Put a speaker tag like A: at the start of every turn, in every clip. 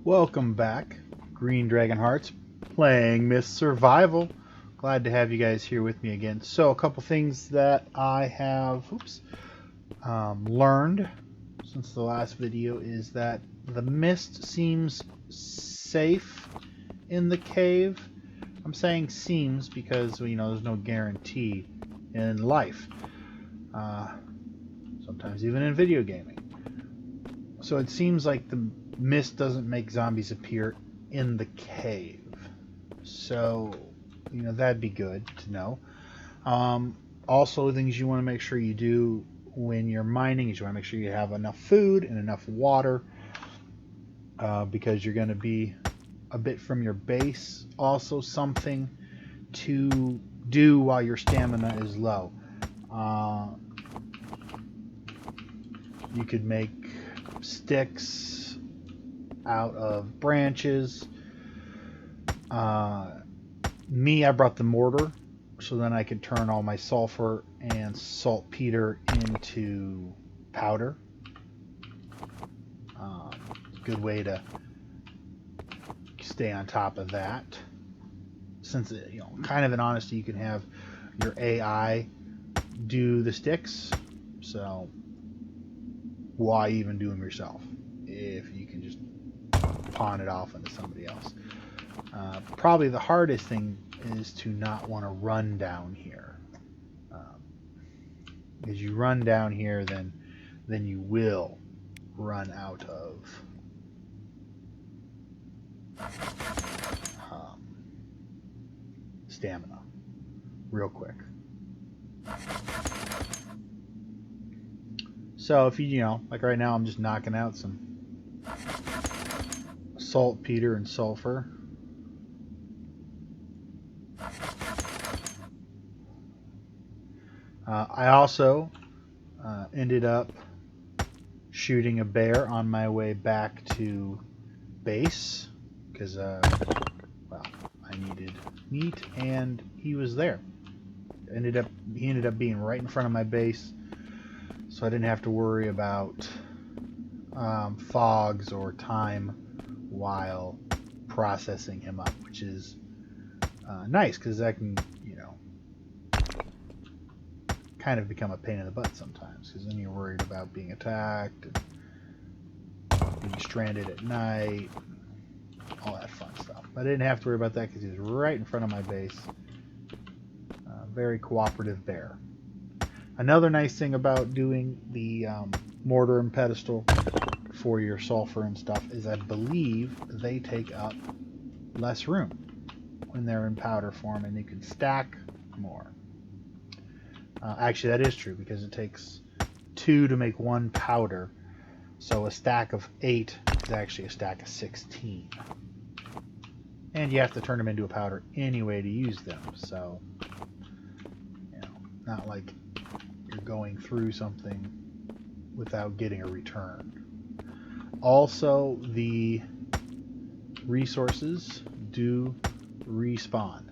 A: Welcome back, Green Dragon Hearts, playing Myth Survival. Glad to have you guys here with me again. So, a couple things that I have learned since the last video is that the mist seems safe in the cave. I'm saying seems because, there's no guarantee in life. Sometimes even in video gaming. So it seems like the mist doesn't make zombies appear in the cave. So, that'd be good to know. Also, things you want to make sure you do when you're mining is you want to make sure you have enough food and enough water because you're going to be a bit from your base. Also, something to do while your stamina is low. You could make sticks out of branches. I brought the mortar so then I could turn all my sulfur and saltpeter into powder. Good way to stay on top of that. Since, kind of in honesty, you can have your AI do the sticks. So why even do them yourself if you can just pawn it off into somebody else? Probably the hardest thing is to not want to run down here. As you run down here, then you will run out of stamina real quick. So if like right now I'm just knocking out some saltpeter and sulfur. I also ended up shooting a bear on my way back to base because, I needed meat and he was there. He ended up being right in front of my base, so I didn't have to worry about fogs or time while processing him up, which is nice because that can, kind of become a pain in the butt sometimes because then you're worried about being attacked and being stranded at night, all that fun stuff. But I didn't have to worry about that because he was right in front of my base. Very cooperative bear. Another nice thing about doing the mortar and pedestal for your sulfur and stuff is I believe they take up less room when they're in powder form and you can stack more. Actually, that is true because it takes 2 to make 1 powder. So a stack of 8 is actually a stack of 16. And you have to turn them into a powder anyway to use them. So, not like you're going through something without getting a return. Also, the resources do respawn.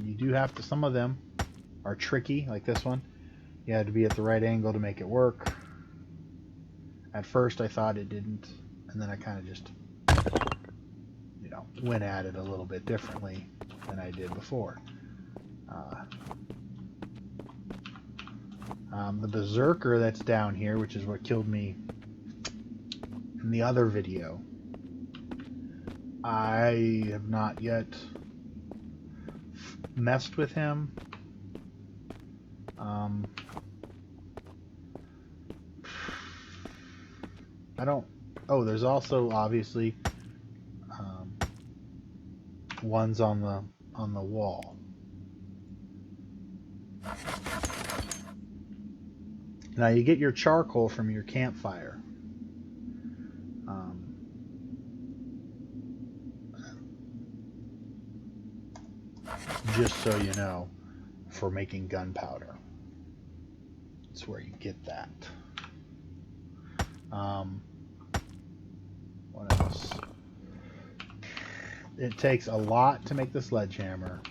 A: You do have to, some of them are tricky, like this one. You had to be at the right angle to make it work. At first I thought it didn't, and then I kind of just, went at it a little bit differently than I did before. The berserker that's down here, which is what killed me in the other video, I have not yet messed with him. I don't. Oh, there's also obviously ones on the wall. Now you get your charcoal from your campfire. Just so you know, for making gunpowder. That's where you get that. What else? It takes a lot to make the sledgehammer.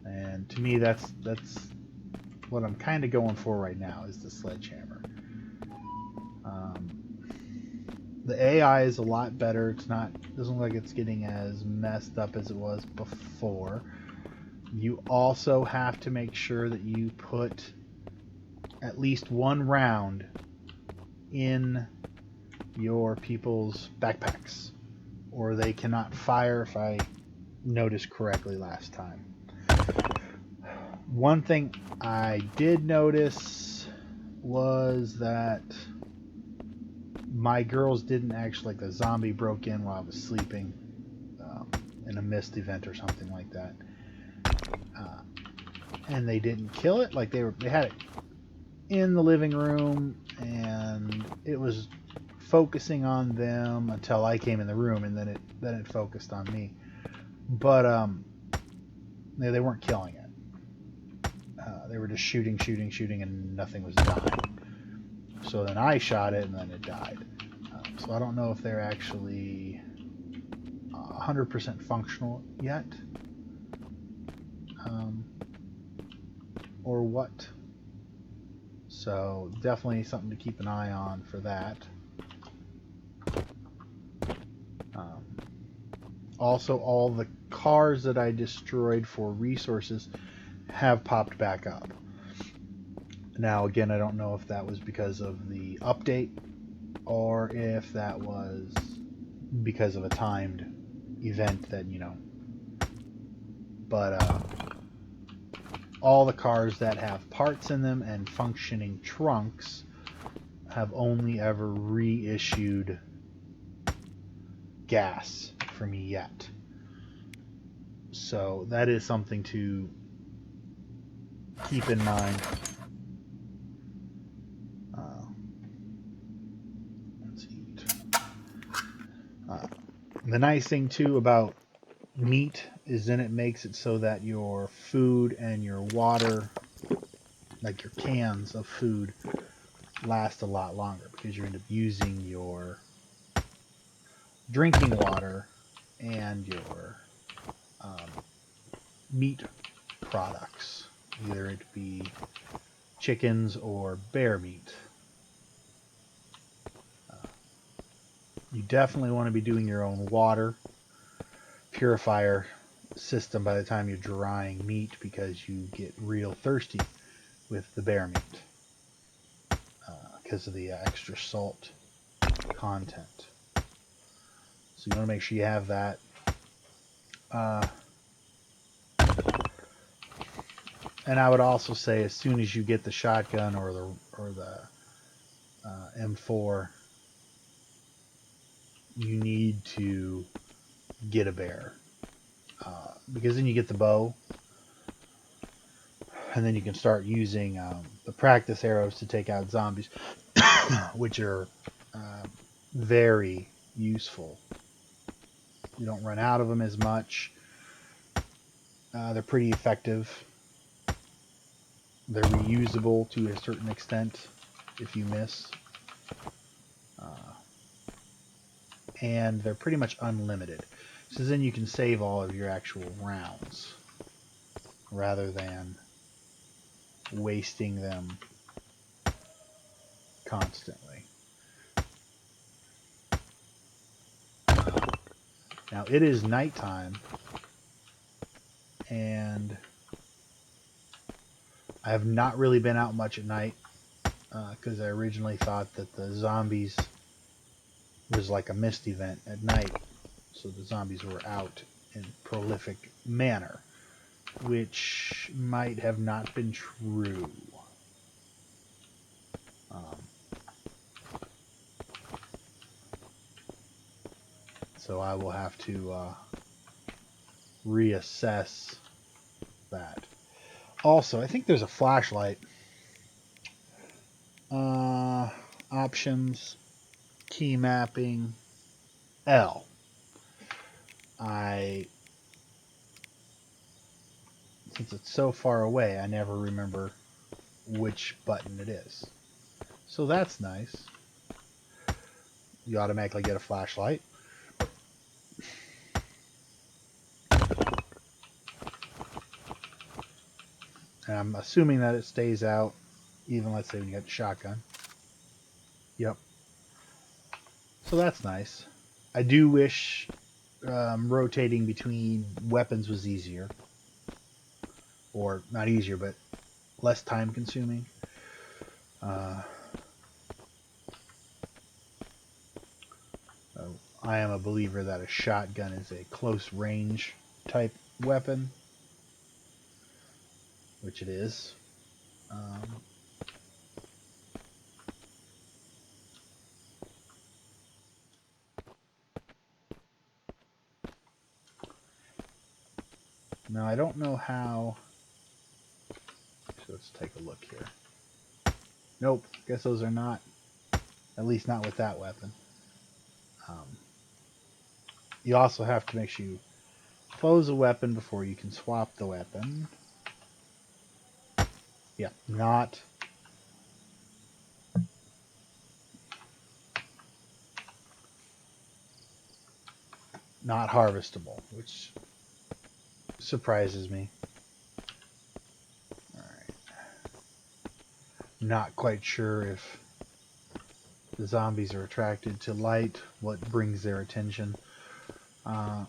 A: And to me that's what I'm kind of going for right now is the sledgehammer. The AI is a lot better. It's not, doesn't look like it's getting as messed up as it was before. You also have to make sure that you put at least one round in your people's backpacks, or they cannot fire, if I noticed correctly last time. One thing I did notice was that my girls didn't actually, like, the zombie broke in while I was sleeping, in a mist event or something like that, and they didn't kill it. Like, they had it in the living room, and it was focusing on them until I came in the room, and then it focused on me. But they weren't killing it. They were just shooting, and nothing was dying. So then I shot it, and then it died. So I don't know if they're actually 100% functional yet, or what. So definitely something to keep an eye on for that. Also, all the cars that I destroyed for resources have popped back up. Now, again, I don't know if that was because of the update or if that was because of a timed event that, but all the cars that have parts in them and functioning trunks have only ever reissued gas for me yet. So that is something to keep in mind. Let's eat. The nice thing too about meat is then it makes it so that your food and your water, like your cans of food, last a lot longer, because you end up using your drinking water and your meat products, either it be chickens or bear meat. You definitely want to be doing your own water purifier system by the time you're drying meat, because you get real thirsty with the bear meat because of the extra salt content. So you want to make sure you have that. And I would also say, as soon as you get the shotgun or the M4, you need to get a bear, because then you get the bow, and then you can start using the practice arrows to take out zombies, which are very useful. You don't run out of them as much. They're pretty effective. They're reusable to a certain extent if you miss. And they're pretty much unlimited. So then you can save all of your actual rounds rather than wasting them constantly. Now it is nighttime, and I have not really been out much at night, because I originally thought that the zombies was like a mist event at night, so the zombies were out in prolific manner, which might have not been true. So I will have to reassess that. Also, I think there's a flashlight. Options, key mapping, L. Since it's so far away, I never remember which button it is. So that's nice. You automatically get a flashlight. And I'm assuming that it stays out, even, let's say, when you get the shotgun. Yep. So that's nice. I do wish rotating between weapons was easier. Or not easier, but less time consuming. Uh, I am a believer that a shotgun is a close range type weapon, which it is. Now I don't know how. So let's take a look here. Nope, guess those are not. At least not with that weapon. You also have to make sure you close a weapon before you can swap the weapon. Yeah, not harvestable, which surprises me. All right. Not quite sure if the zombies are attracted to light, what brings their attention. I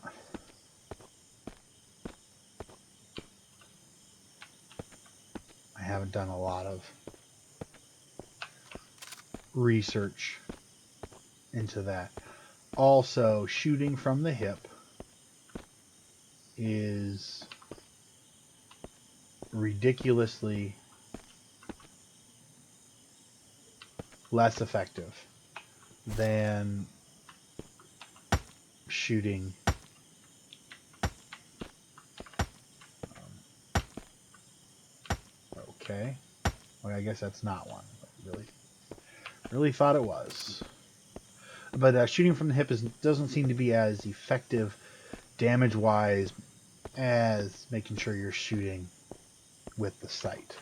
A: haven't done a lot of research into that. Also, shooting from the hip is ridiculously less effective than shooting okay. Well, I guess that's not one. Really thought it was. But shooting from the hip doesn't seem to be as effective damage-wise as making sure you're shooting with the sight.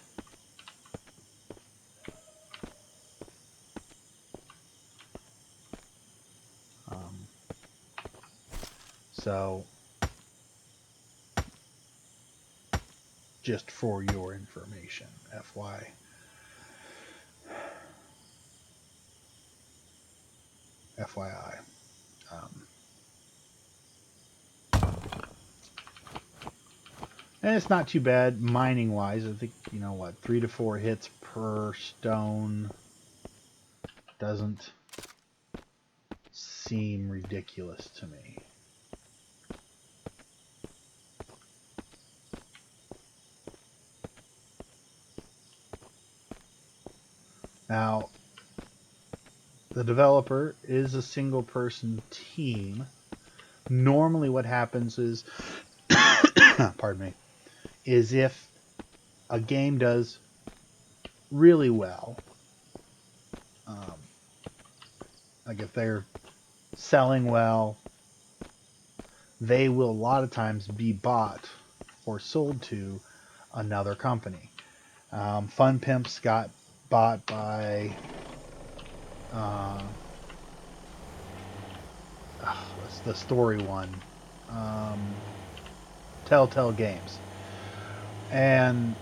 A: So, just for your information, FYI. And it's not too bad mining wise. I think, 3 to 4 hits per stone doesn't seem ridiculous to me. Now, the developer is a single person team. Normally what happens is pardon me, is if a game does really well, like if they're selling well, they will a lot of times be bought or sold to another company. Fun Pimps got bought by what's the story one? Telltale Games. And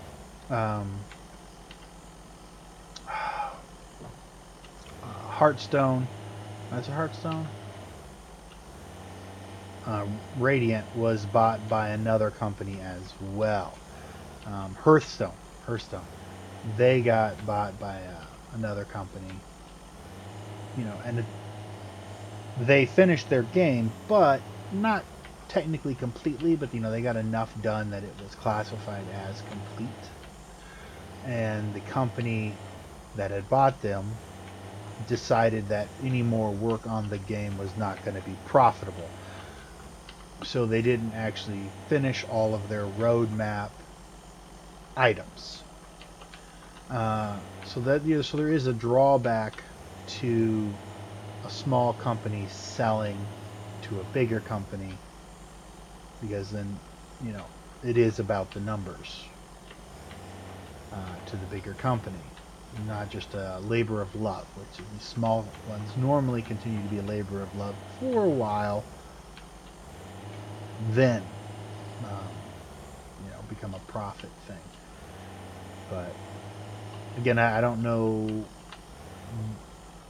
A: Hearthstone. That's a Hearthstone. Radiant was bought by another company as well. Hearthstone. They got bought by another company. And they finished their game, but not technically completely. But they got enough done that it was classified as complete. And the company that had bought them decided that any more work on the game was not going to be profitable. So they didn't actually finish all of their roadmap items. So there is a drawback to a small company selling to a bigger company, because then it is about the numbers to the bigger company, not just a labor of love, which the small ones normally continue to be a labor of love for a while, then become a profit thing. But again, I don't know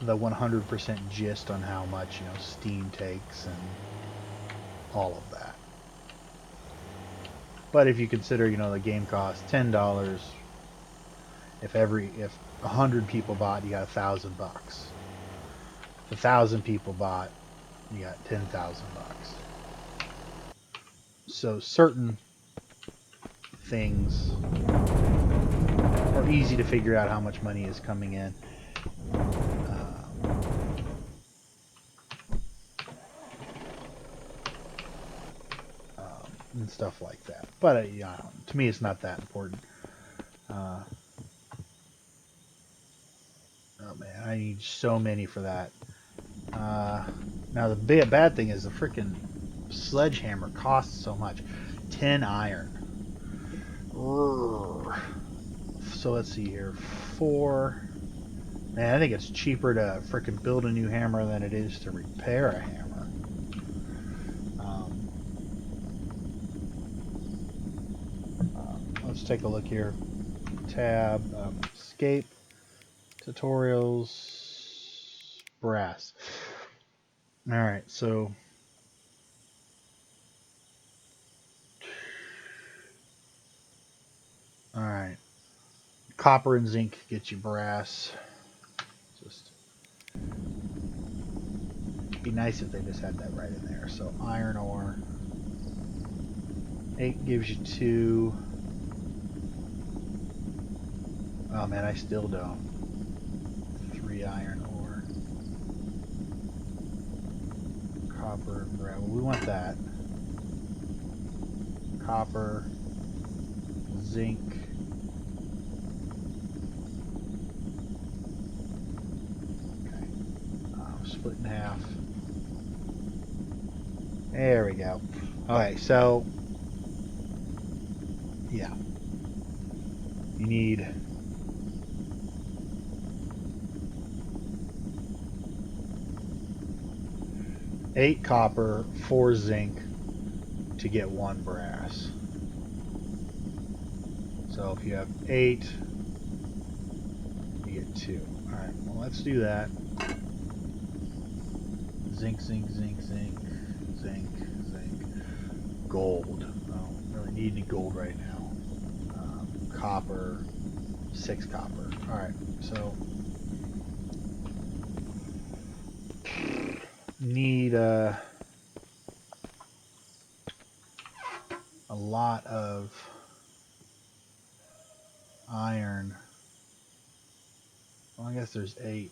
A: the 100% gist on how much, you know, steam takes and all of that. But if you consider, you know, the game costs $10, if 100 people bought, you got $1,000. If 1,000 people bought, you got $10,000. So certain things are easy to figure out how much money is coming in. And stuff like that. But yeah, to me, it's not that important. Oh man, I need so many for that. Now the bad thing is the freaking sledgehammer costs so much. 10 iron. So let's see here. 4. Man, I think it's cheaper to freaking build a new hammer than it is to repair a hammer. Let's take a look here. Tab, escape, tutorials, brass. All right, so all right, copper and zinc get you brass. Just be nice if they just had that right in there. So iron ore, 8 gives you 2. Oh man, I still don't. 3 iron ore. Copper, well, we want that. Copper, zinc. Okay. Split in half. There we go. Okay, so yeah. You need 8 copper, 4 zinc to get 1 brass. So if you have 8, you get 2. Alright, well let's do that. Zinc, zinc, zinc, zinc, zinc, zinc. Gold. I don't really need any gold right now. Copper, 6 copper. Alright, so need a lot of iron. Well, I guess there's 8.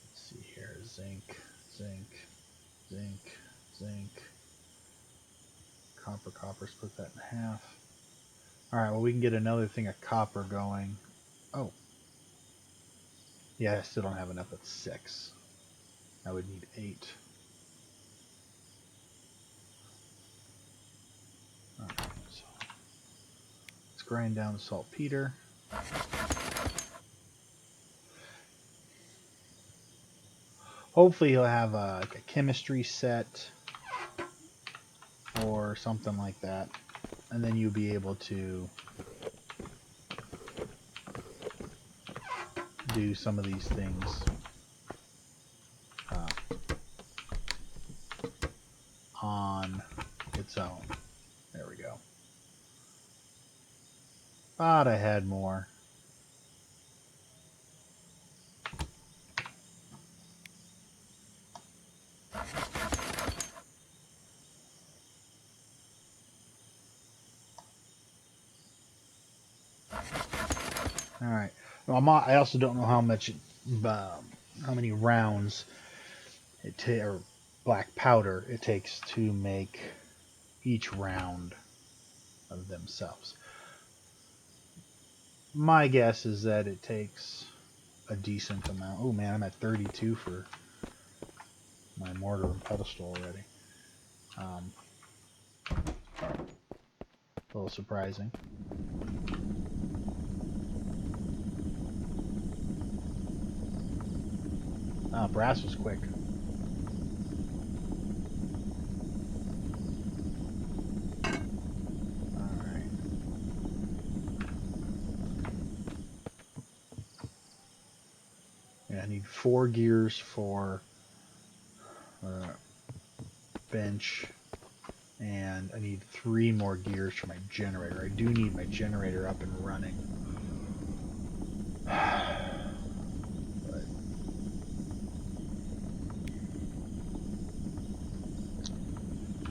A: Let's see here. Zinc, zinc, zinc, zinc. Copper, copper. Split that in half. Alright, well we can get another thing of copper going. Oh. Yeah, I still don't have enough at 6. I would need 8. Alright, so let's grind down the saltpeter. Hopefully he'll have like a chemistry set or something like that. And then you'll be able to do some of these things on its own. There we go. Thought I had more. All right. Well, I also don't know how much, how many rounds or black powder it takes to make each round of themselves. My guess is that it takes a decent amount. Oh man, I'm at 32 for my mortar and pedestal already. A little surprising. Brass was quick. need 4 gears for bench, and I need 3 more gears for my generator. I do need my generator up and running. But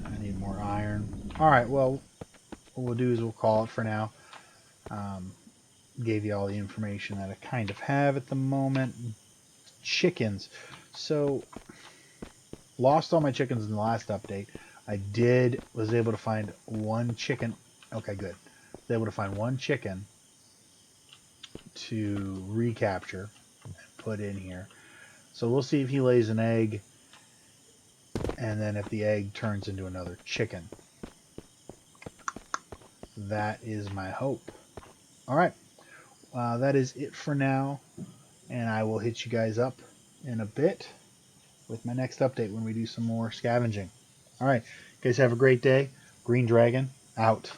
A: I need more iron. Alright, well, what we'll do is we'll call it for now. Gave you all the information that I kind of have at the moment. Chickens. So, lost all my chickens in the last update. I was able to find 1 chicken. Okay, good. Was able to find 1 chicken to recapture and put in here. So we'll see if he lays an egg, and then if the egg turns into another chicken. That is my hope. Alright, that is it for now, and I will hit you guys up in a bit with my next update when we do some more scavenging. Alright, guys, have a great day. Green Dragon, out.